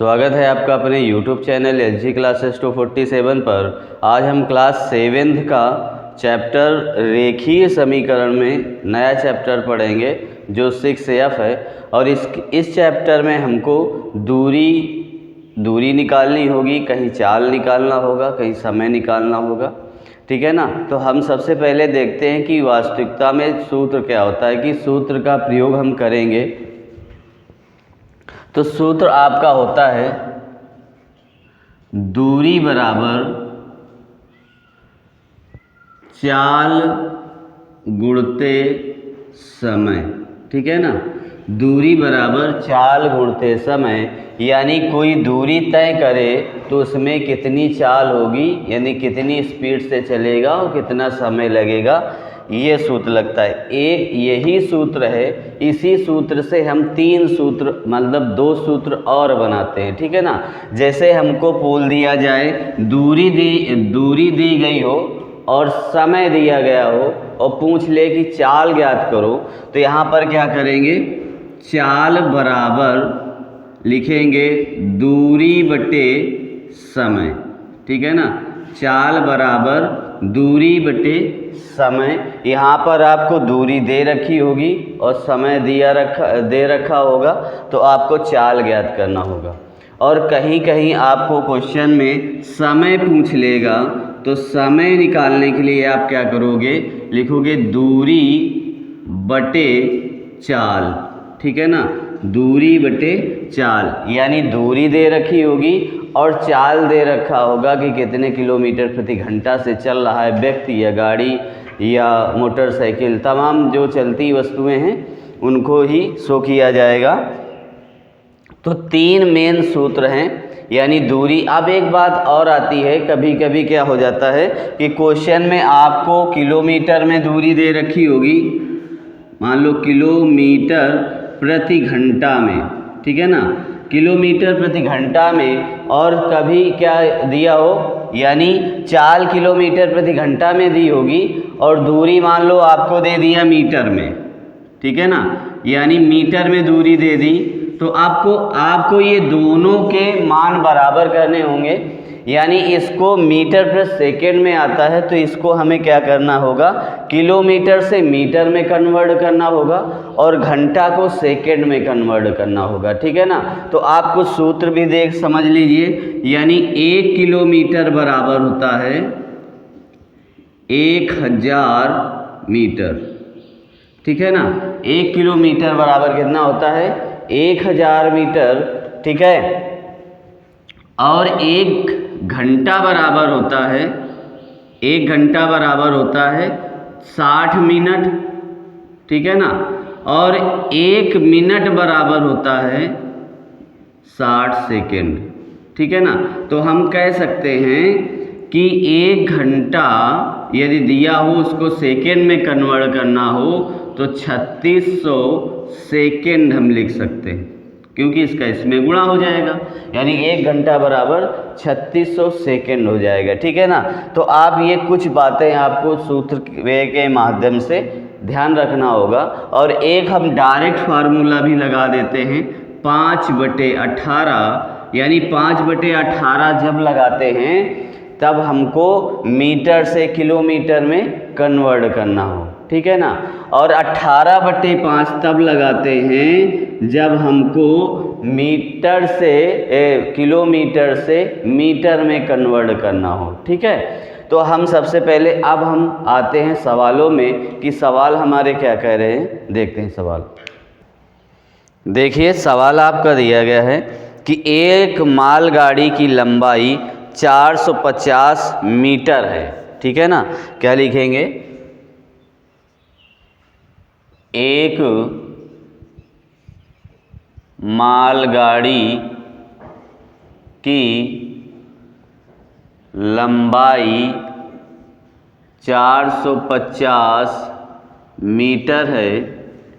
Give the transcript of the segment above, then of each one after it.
स्वागत है आपका अपने YouTube चैनल SG क्लासेस 247 पर। आज हम क्लास 7th का चैप्टर रेखीय समीकरण में नया चैप्टर पढ़ेंगे जो 6F है। और इस चैप्टर में हमको दूरी निकालनी होगी, कहीं चाल निकालना होगा, कहीं समय निकालना होगा, ठीक है ना। तो हम सबसे पहले देखते हैं कि वास्तविकता में सूत्र क्या होता है, कि सूत्र का प्रयोग हम करेंगे। तो सूत्र आपका होता है दूरी बराबर चाल गुणते समय, ठीक है ना। दूरी बराबर चाल गुणते समय, यानी कोई दूरी तय करे तो उसमें कितनी चाल होगी, यानी कितनी स्पीड से चलेगा और कितना समय लगेगा, ये सूत्र लगता है। एक यही सूत्र है। इसी सूत्र से हम 3 सूत्र मतलब 2 सूत्र और बनाते हैं, ठीक है ना। जैसे हमको पोल दिया जाए, दूरी दी गई हो और समय दिया गया हो और पूछ ले कि चाल ज्ञात करो, तो यहाँ पर क्या करेंगे, चाल बराबर लिखेंगे दूरी बटे समय, ठीक है ना। चाल बराबर दूरी बटे समय। यहाँ पर आपको दूरी दे रखी होगी और समय दे रखा होगा, तो आपको चाल ज्ञात करना होगा। और कहीं कहीं आपको क्वेश्चन में समय पूछ लेगा, तो समय निकालने के लिए आप क्या करोगे, लिखोगे दूरी बटे चाल, ठीक है ना। दूरी बटे चाल, यानी दूरी दे रखी होगी और चाल दे रखा होगा कि कितने किलोमीटर प्रति घंटा से चल रहा है व्यक्ति या गाड़ी या मोटरसाइकिल, तमाम जो चलती वस्तुएं हैं उनको ही शो किया जाएगा। तो 3 मेन सूत्र हैं, यानी दूरी। अब एक बात और आती है, कभी कभी क्या हो जाता है कि क्वेश्चन में आपको किलोमीटर में दूरी दे रखी होगी, मान लो किलोमीटर प्रति घंटा में, ठीक है ना, किलोमीटर प्रति घंटा में। और कभी क्या दिया हो, यानी चाल किलोमीटर प्रति घंटा में दी होगी और दूरी मान लो आपको दे दिया मीटर में, ठीक है ना, यानी मीटर में दूरी दे दी। तो आपको ये दोनों के मान बराबर करने होंगे, यानी इसको मीटर प्रति सेकेंड में आता है तो इसको हमें क्या करना होगा, किलोमीटर से मीटर में कन्वर्ट करना होगा और घंटा को सेकेंड में कन्वर्ट करना होगा, ठीक है ना। तो आपको सूत्र भी समझ लीजिए, यानी 1 किलोमीटर बराबर होता है 1000 मीटर, ठीक है ना। 1 किलोमीटर बराबर कितना होता है, 1000 मीटर, ठीक है। और 1 घंटा बराबर होता है, 1 घंटा बराबर होता है 60 मिनट, ठीक है ना। और 1 मिनट बराबर होता है 60 सेकेंड, ठीक है ना। तो हम कह सकते हैं कि 1 घंटा यदि दिया हो उसको सेकेंड में कन्वर्ट करना हो तो 3600 सेकेंड हम लिख सकते हैं, क्योंकि इसका इसमें गुणा हो जाएगा, यानी 1 घंटा बराबर 3600 सेकेंड हो जाएगा, ठीक है ना। तो आप ये कुछ बातें आपको सूत्र के माध्यम से ध्यान रखना होगा। और एक हम डायरेक्ट फार्मूला भी लगा देते हैं, 5/18, यानी 5/18 जब लगाते हैं तब हमको मीटर से किलोमीटर में कन्वर्ट करना हो, ठीक है ना। और 18/5 तब लगाते हैं जब हमको मीटर से किलोमीटर से मीटर में कन्वर्ट करना हो, ठीक है। तो हम सबसे पहले अब हम आते हैं सवालों में कि सवाल हमारे क्या कह रहे हैं, देखते हैं सवाल। देखिए सवाल आपका दिया गया है कि एक मालगाड़ी की लंबाई 450 मीटर है, ठीक है ना। क्या लिखेंगे, एक मालगाड़ी की लंबाई 450 मीटर है,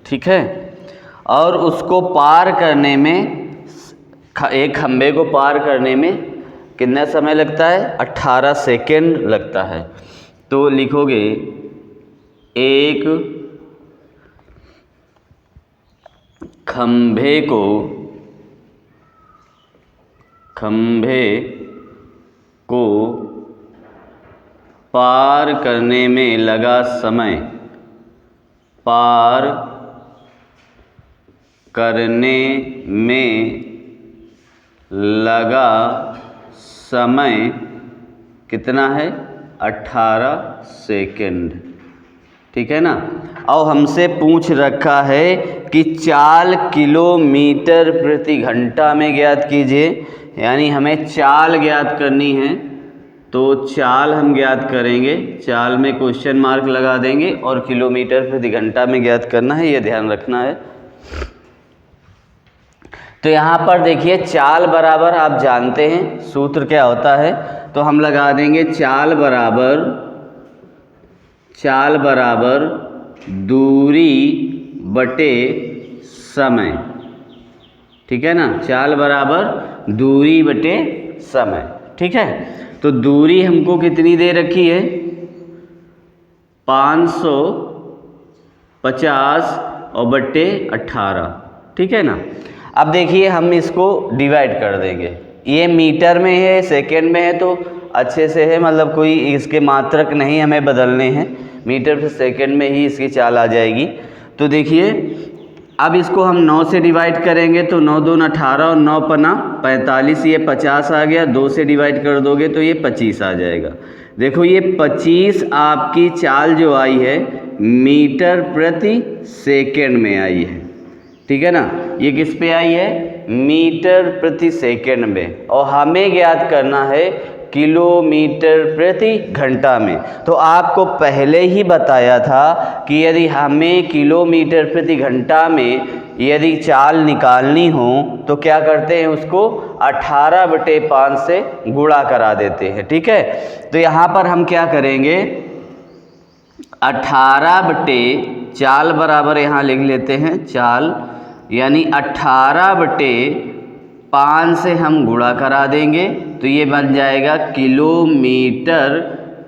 ठीक है। और उसको पार करने में, एक खंबे को पार करने में कितना समय लगता है, 18 सेकेंड लगता है। तो लिखोगे एक खंभे को खंभे को पार करने में लगा समय, पार करने में लगा समय कितना है? 18 सेकेंड। ठीक है ना। और हमसे पूछ रखा है कि चाल किलोमीटर प्रति घंटा में ज्ञात कीजिए, यानी हमें चाल ज्ञात करनी है। तो चाल हम ज्ञात करेंगे, चाल में क्वेश्चन मार्क लगा देंगे और किलोमीटर प्रति घंटा में ज्ञात करना है, ये ध्यान रखना है। तो यहाँ पर देखिए चाल बराबर आप जानते हैं सूत्र क्या होता है, तो हम लगा देंगे चाल बराबर दूरी बटे समय। ठीक है ना, चाल बराबर दूरी बटे समय। ठीक है, तो दूरी हमको कितनी दे रखी है? 550 और बटे 18। ठीक है ना। अब देखिए हम इसको डिवाइड कर देंगे, ये मीटर में है सेकेंड में है तो अच्छे से है, मतलब कोई इसके मात्रक नहीं हमें बदलने हैं, मीटर से सेकेंड में ही इसकी चाल आ जाएगी। तो देखिए अब इसको हम 9 से डिवाइड करेंगे तो 9 दूनी 18 और 9 पना 45, ये 50 आ गया। 2 से डिवाइड कर दोगे तो ये 25 आ जाएगा। देखो ये 25 आपकी चाल जो आई है मीटर प्रति सेकेंड में आई है। ठीक है ना, ये किस पे आई है? मीटर प्रति सेकेंड में। और हमें ज्ञात करना है किलोमीटर प्रति घंटा में। तो आपको पहले ही बताया था कि यदि हमें किलोमीटर प्रति घंटा में यदि चाल निकालनी हो तो क्या करते हैं, उसको 18/5 से गुणा करा देते हैं। ठीक है, तो यहाँ पर हम क्या करेंगे, 18 चाल बराबर यहाँ लिख लेते हैं चाल, यानी 18/5 से हम गुणा करा देंगे तो ये बन जाएगा किलोमीटर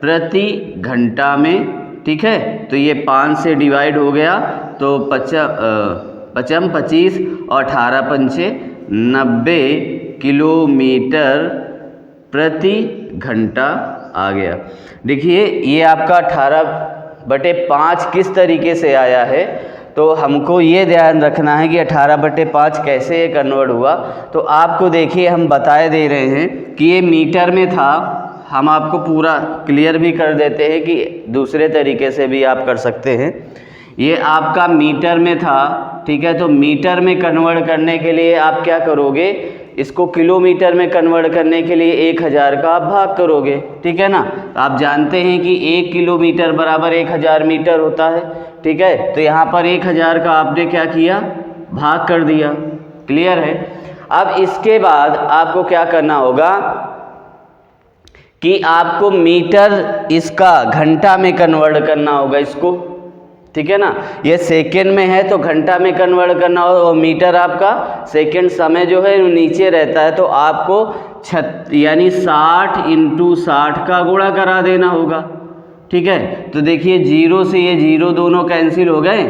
प्रति घंटा में। ठीक है, तो ये 5 से डिवाइड हो गया तो 25 और 18 पंचे 90 किलोमीटर प्रति घंटा आ गया। देखिए ये आपका 18/5 किस तरीके से आया है, तो हमको ये ध्यान रखना है कि 18/5 कैसे ये कन्वर्ट हुआ। तो आपको देखिए हम बताए दे रहे हैं कि ये मीटर में था, हम आपको पूरा क्लियर भी कर देते हैं कि दूसरे तरीके से भी आप कर सकते हैं। ये आपका मीटर में था, ठीक है, तो मीटर में कन्वर्ट करने के लिए आप क्या करोगे, इसको किलोमीटर में कन्वर्ट करने के लिए 1000 का आप भाग करोगे। ठीक है ना, आप जानते हैं कि 1 किलोमीटर बराबर 1000 मीटर होता है। ठीक है, तो यहाँ पर 1000 का आपने क्या किया, भाग कर दिया। क्लियर है। अब इसके बाद आपको क्या करना होगा कि आपको मीटर इसका घंटा में कन्वर्ट करना होगा इसको। ठीक है ना, ये सेकेंड में है तो घंटा में कन्वर्ट करना होगा, और मीटर आपका सेकेंड समय जो है नीचे रहता है, तो आपको यानी 60 × 60 का गुणा करा देना होगा। ठीक है, तो देखिए 0 से ये 0 दोनों कैंसिल हो गए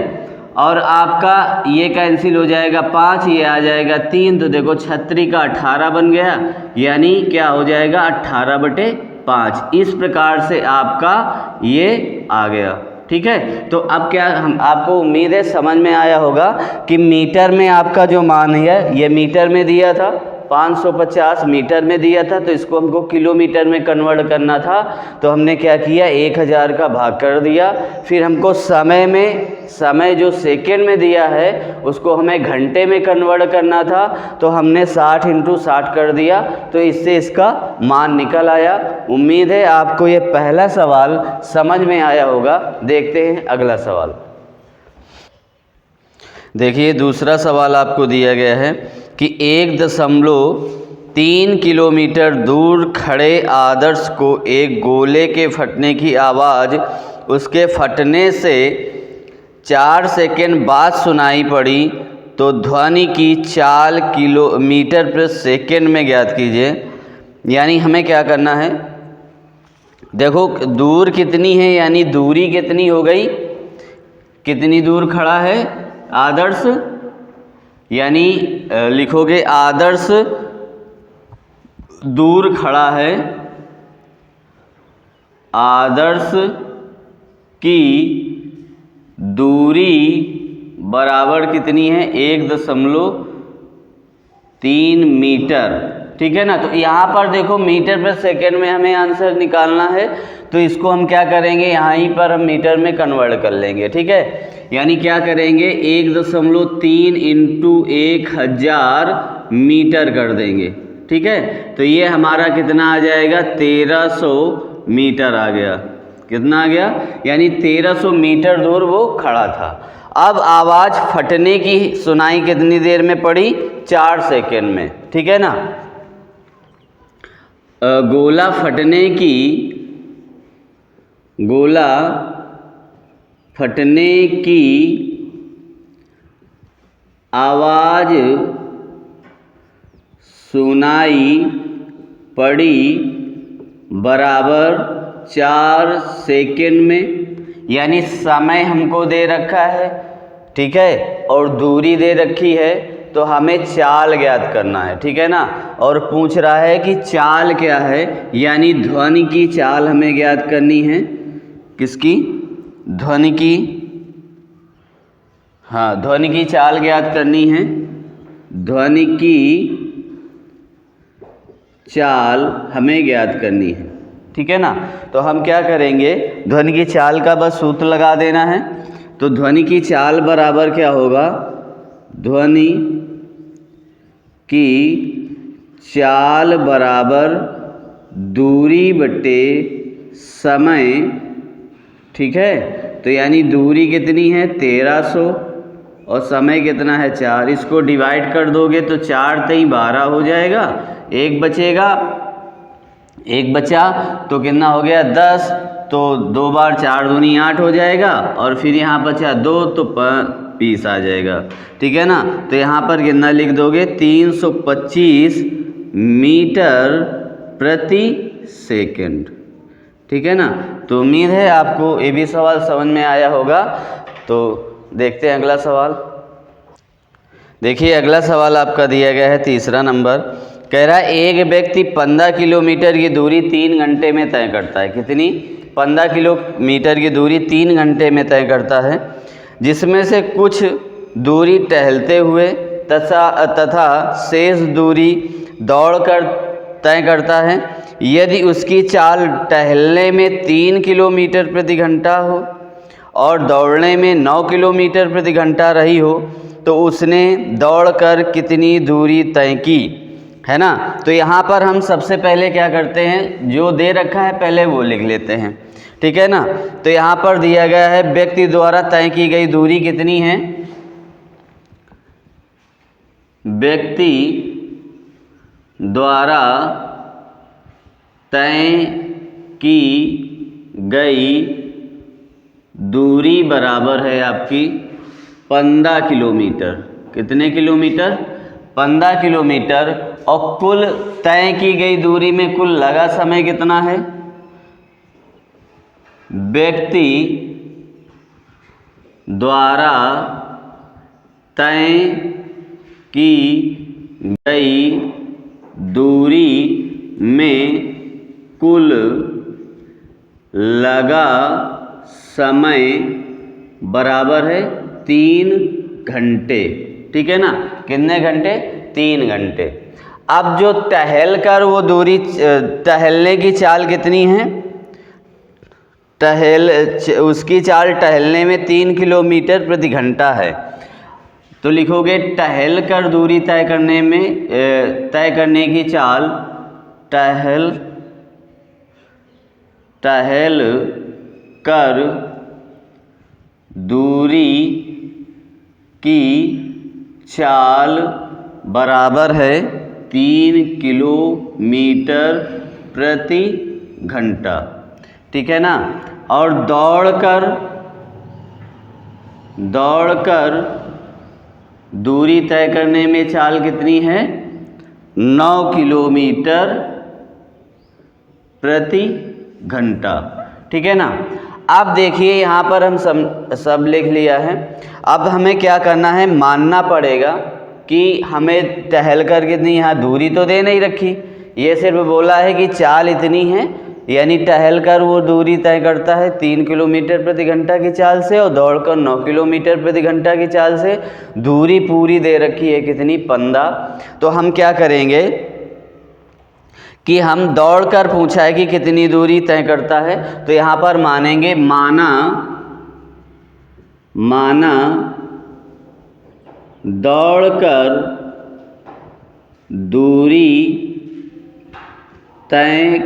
और आपका ये कैंसिल हो जाएगा 5, ये आ जाएगा 3, तो देखो 36 का 18 बन गया, यानी क्या हो जाएगा 18/5। इस प्रकार से आपका ये आ गया। ठीक है, तो अब क्या हम आपको उम्मीद है समझ में आया होगा कि मीटर में आपका जो मान है ये मीटर में दिया था, 550 मीटर में दिया था, तो इसको हमको किलोमीटर में कन्वर्ट करना था। तो हमने क्या किया, 1000 का भाग कर दिया। फिर हमको समय जो सेकेंड में दिया है उसको हमें घंटे में कन्वर्ट करना था, तो हमने 60 × 60 कर दिया, तो इससे इसका मान निकल आया। उम्मीद है आपको ये पहला सवाल समझ में आया होगा। देखते हैं अगला सवाल। देखिए दूसरा सवाल आपको दिया गया है कि 1.3 किलोमीटर दूर खड़े आदर्श को एक गोले के फटने की आवाज़ उसके फटने से 4 सेकंड बाद सुनाई पड़ी, तो ध्वनि की चाल किलोमीटर प्रति सेकंड में ज्ञात कीजिए। यानी हमें क्या करना है, देखो दूर कितनी है, यानी दूरी कितनी हो गई, कितनी दूर खड़ा है आदर्श, यानी लिखोगे आदर्श दूर खड़ा है, आदर्श की दूरी बराबर कितनी है? 1.3 मीटर। ठीक है ना। तो यहाँ पर देखो मीटर पर सेकेंड में हमें आंसर निकालना है, तो इसको हम क्या करेंगे, यहाँ पर हम मीटर में कन्वर्ट कर लेंगे। ठीक है, यानी क्या करेंगे, 1.3 इंटू 1000 मीटर कर देंगे। ठीक है, तो ये हमारा कितना आ जाएगा, 1300 मीटर आ गया। कितना आ गया, यानी 1300 मीटर दूर वो खड़ा था। अब आवाज़ फटने की सुनाई कितनी देर में पड़ी? 4 सेकेंड में। ठीक है ना। गोला फटने की आवाज़ सुनाई पड़ी बराबर 4 सेकेंड में, यानी समय हमको दे रखा है। ठीक है, और दूरी दे रखी है, तो हमें चाल ज्ञात करना है। ठीक है ना। और पूछ रहा है कि चाल क्या है, यानी ध्वनि की चाल हमें ज्ञात करनी है। किसकी? ध्वनि की। हाँ, ध्वनि की चाल ज्ञात करनी है। ध्वनि की चाल हमें ज्ञात करनी है। ठीक है ना। तो हम क्या करेंगे, ध्वनि की चाल का बस सूत्र लगा देना है। तो ध्वनि की चाल बराबर क्या होगा, ध्वनि की चाल बराबर दूरी बटे समय। ठीक है, तो यानी दूरी कितनी है, 1300, और समय कितना है, 4। इसको डिवाइड कर दोगे तो 4 3 12 हो जाएगा, एक बचेगा, एक बचा तो कितना हो गया, 10। तो 2 बार 4 दूनी 8 हो जाएगा, और फिर यहाँ बचा 2 तो 20 आ जाएगा। ठीक है ना। तो यहाँ पर कितना लिख दोगे, 325 मीटर प्रति सेकंड। ठीक है ना। तो उम्मीद है आपको ये भी सवाल समझ में आया होगा। तो देखते हैं अगला सवाल। देखिए अगला सवाल आपका दिया गया है 3रा नंबर। कह रहा है एक व्यक्ति 15 किलोमीटर की दूरी 3 घंटे में तय करता है। कितनी? 15 किलोमीटर की दूरी 3 घंटे में तय करता है, जिसमें से कुछ दूरी टहलते हुए तथा शेष दूरी दौड़कर तय करता है। यदि उसकी चाल टहलने में 3 किलोमीटर प्रति घंटा हो और दौड़ने में 9 किलोमीटर प्रति घंटा रही हो, तो उसने दौड़कर कितनी दूरी तय की, है ना। तो यहाँ पर हम सबसे पहले क्या करते हैं, जो दे रखा है पहले वो लिख लेते हैं। ठीक है ना। तो यहाँ पर दिया गया है व्यक्ति द्वारा तय की गई दूरी कितनी है, व्यक्ति द्वारा तय की गई दूरी बराबर है आपकी 15 किलोमीटर। कितने किलोमीटर? 15 किलोमीटर। और कुल तय की गई दूरी में कुल लगा समय कितना है, व्यक्ति द्वारा तय की गई दूरी में कुल लगा समय बराबर है 3 घंटे। ठीक है ना। कितने घंटे? 3 घंटे। अब जो टहल कर वो दूरी, टहलने की चाल कितनी है, उसकी चाल टहलने में 3 किलोमीटर प्रति घंटा है। तो लिखोगे टहल कर दूरी तय करने में, तय करने की चाल, टहल कर दूरी की चाल बराबर है 3 किलोमीटर प्रति घंटा। ठीक है ना। और दौड़कर दूरी तय करने में चाल कितनी है, 9 किलोमीटर प्रति घंटा। ठीक है ना। अब देखिए यहाँ पर हम सब लिख लिया है। अब हमें क्या करना है, मानना पड़ेगा कि हमें टहल कर कितनी, यहाँ दूरी तो दे नहीं रखी, ये सिर्फ बोला है कि चाल इतनी है, यानी टहलकर वो दूरी तय करता है 3 किलोमीटर प्रति घंटा की चाल से और दौड़कर 9 किलोमीटर प्रति घंटा की चाल से। दूरी पूरी दे रखी है कितनी, 15। तो हम क्या करेंगे कि हम दौड़कर पूछा है कि कितनी दूरी तय करता है, तो यहाँ पर मानेंगे माना दौड़कर दूरी तय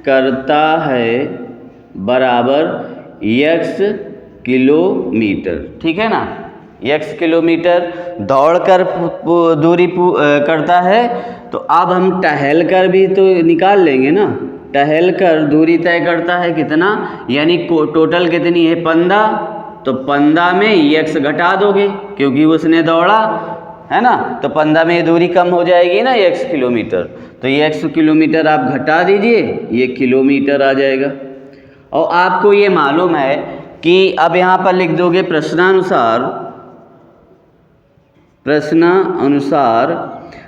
करता है बराबर x किलोमीटर। ठीक है ना, x किलोमीटर दौड़कर दूरी करता है। तो अब हम टहलकर भी तो निकाल लेंगे ना, टहलकर दूरी तय करता है कितना, यानी टोटल कितनी है 15। तो 15 में x घटा दोगे क्योंकि उसने दौड़ा है ना, तो 15 में ये दूरी कम हो जाएगी ना x किलोमीटर। तो ये x किलोमीटर आप घटा दीजिए, ये किलोमीटर आ जाएगा। और आपको ये मालूम है कि अब यहाँ पर लिख दोगे प्रश्नानुसार।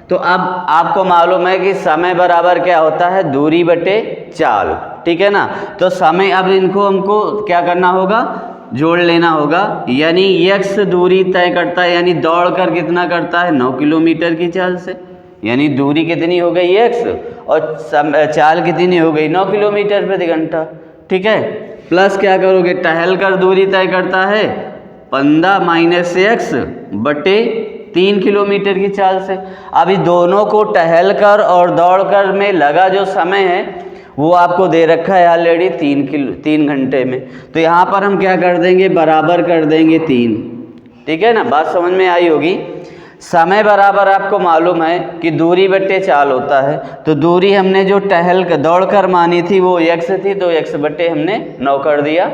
तो अब आपको मालूम है कि समय बराबर क्या होता है, दूरी बटे चाल। ठीक है ना, तो समय अब इनको हमको क्या करना होगा, जोड़ लेना होगा। यानी x दूरी तय करता है, यानी दौड़कर कितना करता है 9 किलोमीटर की चाल से, यानी दूरी कितनी हो गई x और चाल कितनी हो गई 9 किलोमीटर प्रति घंटा। ठीक है, प्लस क्या करोगे, टहलकर दूरी तय करता है 15 माइनस x बटे 3 किलोमीटर की चाल से। अभी दोनों को टहलकर और दौड़कर में लगा जो समय है वो आपको दे रखा है ऑलरेडी 3 घंटे में। तो यहाँ पर हम क्या कर देंगे, बराबर कर देंगे 3। ठीक है ना, बात समझ में आई होगी। समय बराबर आपको मालूम है कि दूरी बट्टे चाल होता है। तो दूरी हमने जो दौड़ कर मानी थी वो x थी, तो x बट्टे हमने 9 कर दिया।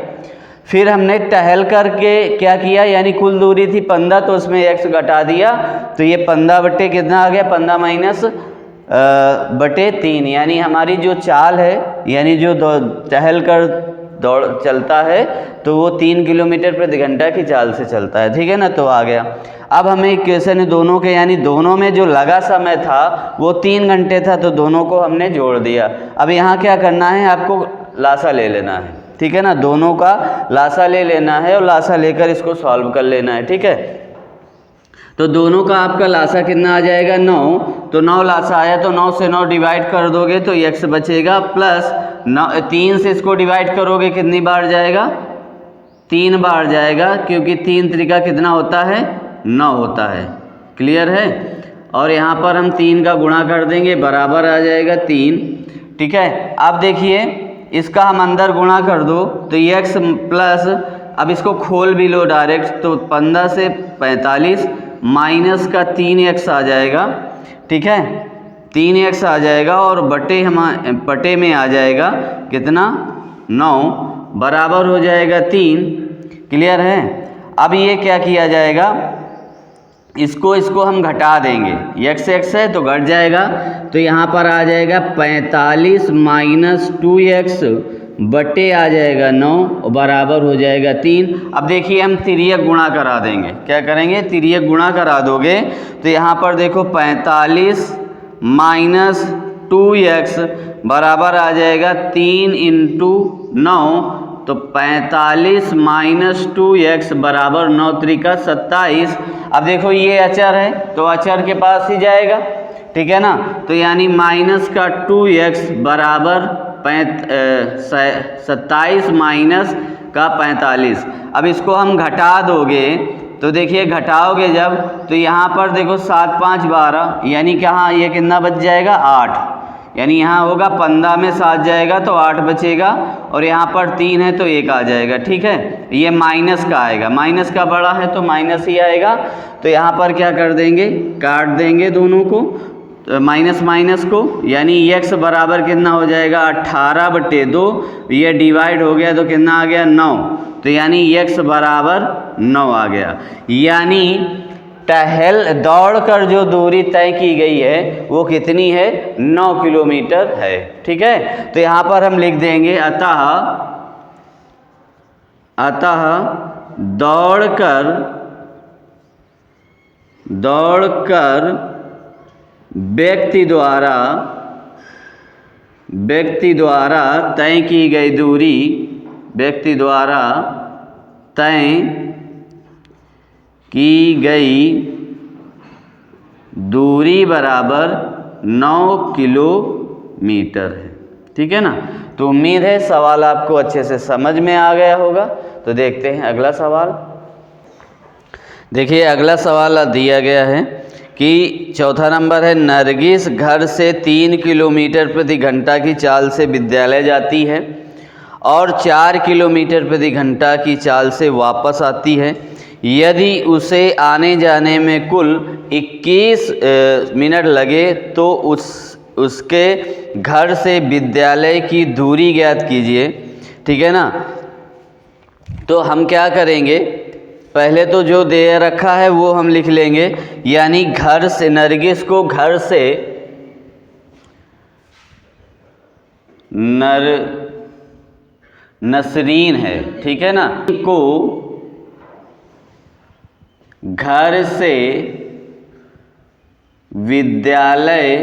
फिर हमने टहल करके क्या किया, यानी कुल दूरी थी 15, तो उसमें x घटा दिया। तो ये 15 बट्टे कितना आ गया, 15 माइनस बटे 3, यानी हमारी जो चाल है, यानी जो टहल कर दौड़ चलता है तो वो 3 किलोमीटर प्रति घंटा की चाल से चलता है। ठीक है ना, तो आ गया। अब हमें इक्वेशन दोनों के, यानी दोनों में जो लगा समय था वो 3 घंटे था, तो दोनों को हमने जोड़ दिया। अब यहाँ क्या करना है, आपको लासा ले लेना है। ठीक है ना, दोनों का लासा ले लेना है और लासा लेकर इसको सॉल्व कर लेना है। ठीक है, तो दोनों का आपका लासा कितना आ जाएगा 9। तो 9 लासा आया, तो 9 से 9 डिवाइड कर दोगे तो x बचेगा, प्लस 3 से इसको डिवाइड करोगे कितनी बार जाएगा, 3 बार जाएगा, क्योंकि 3 त्रिका कितना होता है 9 होता है। क्लियर है, और यहाँ पर हम 3 का गुणा कर देंगे, बराबर आ जाएगा 3। ठीक है, अब देखिए इसका हम अंदर गुणा कर दो तो x प्लस, अब इसको खोल भी लो डायरेक्ट, तो 15 से 45 माइनस का 3x आ जाएगा। ठीक है, 3x आ जाएगा और बटे में आ जाएगा कितना 9, बराबर हो जाएगा 3। क्लियर है, अब ये क्या किया जाएगा, इसको हम घटा देंगे, x है तो घट जाएगा, तो यहाँ पर आ जाएगा 45 माइनस 2x बटे आ जाएगा 9 बराबर हो जाएगा 3। अब देखिए हम तिर्यक गुणा करा देंगे, क्या करेंगे, तिर्यक गुणा करा दोगे तो यहाँ पर देखो 45 माइनस 2x बराबर आ जाएगा 3 इंटू 9, तो 45 माइनस 2x बराबर 9 त्रिका 27। अब देखो ये अचर है तो अचर के पास ही जाएगा। ठीक है ना, तो यानी माइनस का 2x बराबर 27 माइनस का 45। अब इसको हम घटा दोगे तो देखिए घटाओगे जब, तो यहाँ पर देखो 7 5 12, यानी कहाँ ये कितना बच जाएगा 8, यानी यहाँ होगा 15 में 7 जाएगा तो 8 बचेगा, और यहाँ पर 3 है तो 1 आ जाएगा। ठीक है, ये माइनस का आएगा, माइनस का बड़ा है तो माइनस ही आएगा। तो यहाँ पर क्या कर देंगे, काट देंगे दोनों को, माइनस माइनस को, यानी x बराबर कितना हो जाएगा 18/2, ये डिवाइड हो गया तो कितना आ गया 9, तो यानी x बराबर 9 आ गया। यानी दौड़ कर जो दूरी तय की गई है वो कितनी है 9 किलोमीटर है। ठीक है, तो यहाँ पर हम लिख देंगे अतः दौड़कर व्यक्ति द्वारा व्यक्ति द्वारा तय की गई दूरी, व्यक्ति द्वारा तय की गई दूरी बराबर 9 किलोमीटर है। ठीक है ना। तो उम्मीद है सवाल आपको अच्छे से समझ में आ गया होगा। तो देखते हैं अगला सवाल। देखिए अगला सवाल दिया गया है कि चौथा नंबर है, नरगिस घर से 3 किलोमीटर प्रति घंटा की चाल से विद्यालय जाती है और 4 किलोमीटर प्रति घंटा की चाल से वापस आती है। यदि उसे आने जाने में कुल 21 मिनट लगे तो उसके घर से विद्यालय की दूरी ज्ञात कीजिए। ठीक है ना। तो हम क्या करेंगे, पहले तो जो दे रखा है वो हम लिख लेंगे, यानी घर से, नरगिस को घर से नसरीन है, ठीक है ना, को घर से विद्यालय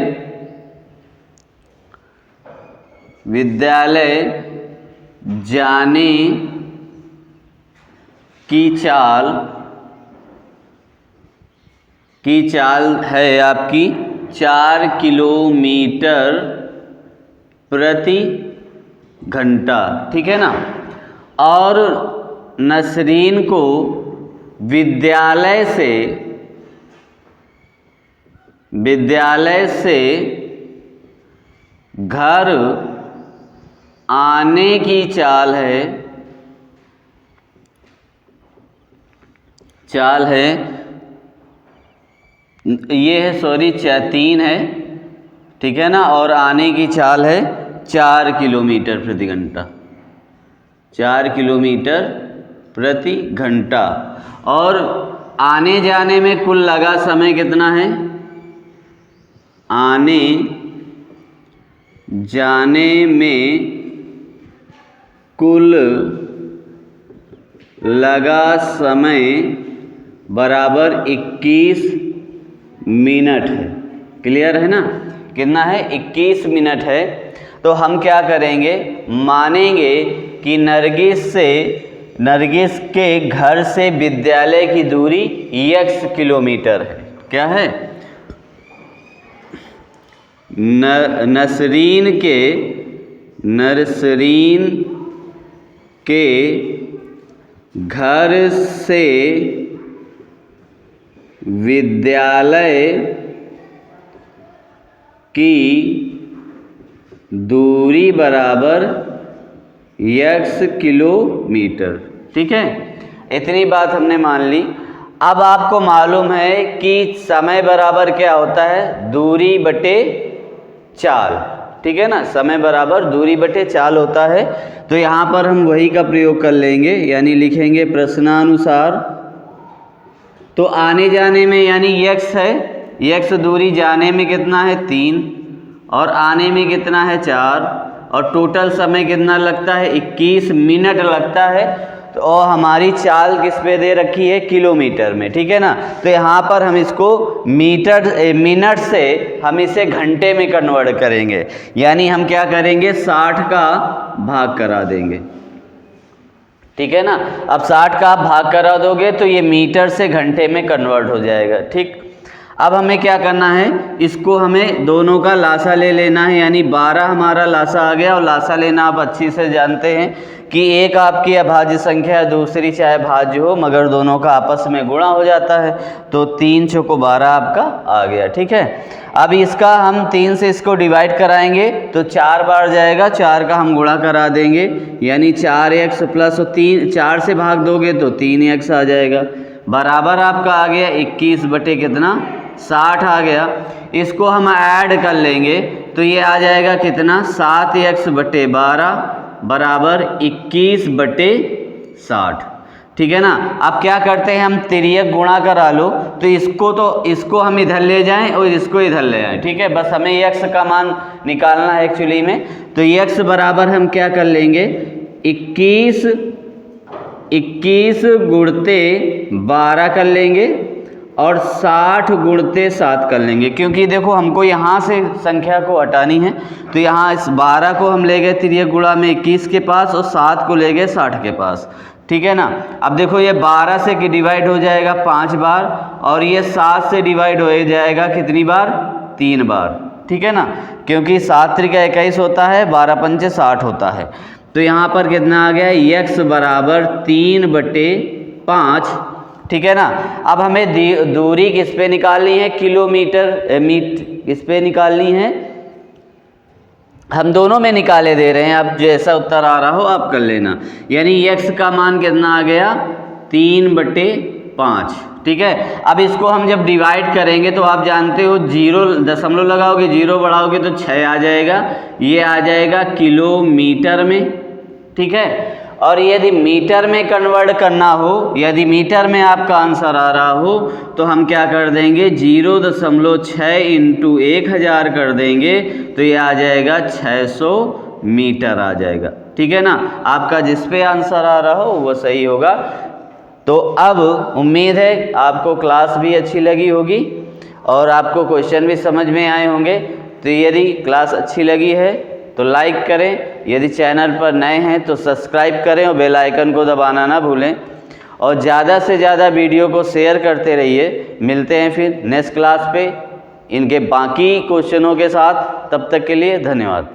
जाने की चाल है आपकी 4 किलोमीटर प्रति घंटा। ठीक है ना। और नसरीन को विद्यालय से घर आने की चाल है ये है, सॉरी 3 है। ठीक है ना। और आने की चाल है 4 किलोमीटर प्रति घंटा, 4 किलोमीटर प्रति घंटा। और आने जाने में कुल लगा समय कितना है, आने जाने में कुल लगा समय बराबर 21 मिनट है। क्लियर है ना। कितना है, 21 मिनट है। तो हम क्या करेंगे, मानेंगे कि नरगिस के घर से विद्यालय की दूरी x किलोमीटर है। क्या है, नसरीन के घर से विद्यालय की दूरी बराबर x किलोमीटर। ठीक है। इतनी बात हमने मान ली। अब आपको मालूम है कि समय बराबर क्या होता है, दूरी बटे चाल। ठीक है ना। समय बराबर दूरी बटे चाल होता है। तो यहाँ पर हम वही का प्रयोग कर लेंगे, यानी लिखेंगे प्रश्नानुसार। तो आने जाने में यानी x है, x दूरी जाने में कितना है 3 और आने में कितना है 4 और टोटल समय कितना लगता है 21 मिनट लगता है। तो और हमारी चाल किस पे दे रखी है, किलोमीटर में। ठीक है ना। तो यहाँ पर हम इसको मिनट से हम इसे घंटे में कन्वर्ट करेंगे, यानी हम क्या करेंगे 60 का भाग करा देंगे। ठीक है ना। अब 60 का आप भाग करा दोगे तो ये मीटर से घंटे में कन्वर्ट हो जाएगा। ठीक। अब हमें क्या करना है, इसको हमें दोनों का लासा ले लेना है, यानी 12 हमारा लासा आ गया। और लासा लेना आप अच्छी से जानते हैं कि एक आपकी अभाज्य संख्या है, दूसरी चाहे भाज्य हो, मगर दोनों का आपस में गुणा हो जाता है। तो 3 चौको 12 आपका आ गया। ठीक है। अब इसका हम 3 से इसको डिवाइड कराएंगे तो 4 बार जाएगा, 4 का हम गुणा करा देंगे, यानी 4x प्लस 3, 4 से भाग दोगे तो 3x आ जाएगा, बराबर आपका आ गया 21 बटे कितना 60 आ गया। इसको हम ऐड कर लेंगे तो ये आ जाएगा कितना 7x बटे 12 बराबर 21 बटे 60। ठीक है ना। अब क्या करते हैं, हम तिर्यक गुणा करा लो। तो इसको हम इधर ले जाएं और इसको इधर ले आएं। ठीक है। बस हमें x का मान निकालना है एक्चुअली में। तो x बराबर हम क्या कर लेंगे 21 गुणते 12 कर लेंगे और 60 गुणते 7 कर लेंगे, क्योंकि देखो हमको यहाँ से संख्या को हटानी है। तो यहाँ इस 12 को हम ले गए तिर्यक गुणा में 21 के पास और 7 को ले गए 60 के पास, ठीक है ना। अब देखो ये 12 से डिवाइड हो जाएगा 5 बार और ये 7 से डिवाइड हो जाएगा कितनी बार, 3 बार, ठीक है ना, क्योंकि 7 त्रिका 21 होता है, 12 पंचे 60 होता है। तो यहाँ पर कितना आ गया, x बराबर 3/5, ठीक है ना। अब हमें दूरी किस पे निकालनी है, किलोमीटर किस पे निकालनी है, हम दोनों में निकाले दे रहे हैं। अब जैसा उत्तर आ रहा हो आप कर लेना। यानी x का मान कितना आ गया, 3/5, ठीक है। अब इसको हम जब डिवाइड करेंगे तो आप जानते हो 0 दशमलव लगाओगे, 0 बढ़ाओगे तो 6 आ जाएगा, ये आ जाएगा किलोमीटर में, ठीक है। और यदि मीटर में कन्वर्ट करना हो, यदि मीटर में आपका आंसर आ रहा हो तो हम क्या कर देंगे, 0.6 इंटू 1000 कर देंगे तो ये आ जाएगा 600 मीटर आ जाएगा, ठीक है ना। आपका जिस पे आंसर आ रहा हो वो सही होगा। तो अब उम्मीद है आपको क्लास भी अच्छी लगी होगी और आपको क्वेश्चन भी समझ में आए होंगे। तो यदि क्लास अच्छी लगी है तो लाइक करें, यदि चैनल पर नए हैं तो सब्सक्राइब करें और बेल आइकन को दबाना ना भूलें और ज़्यादा से ज़्यादा वीडियो को शेयर करते रहिए। मिलते हैं फिर नेक्स्ट क्लास पे इनके बाकी क्वेश्चनों के साथ, तब तक के लिए धन्यवाद।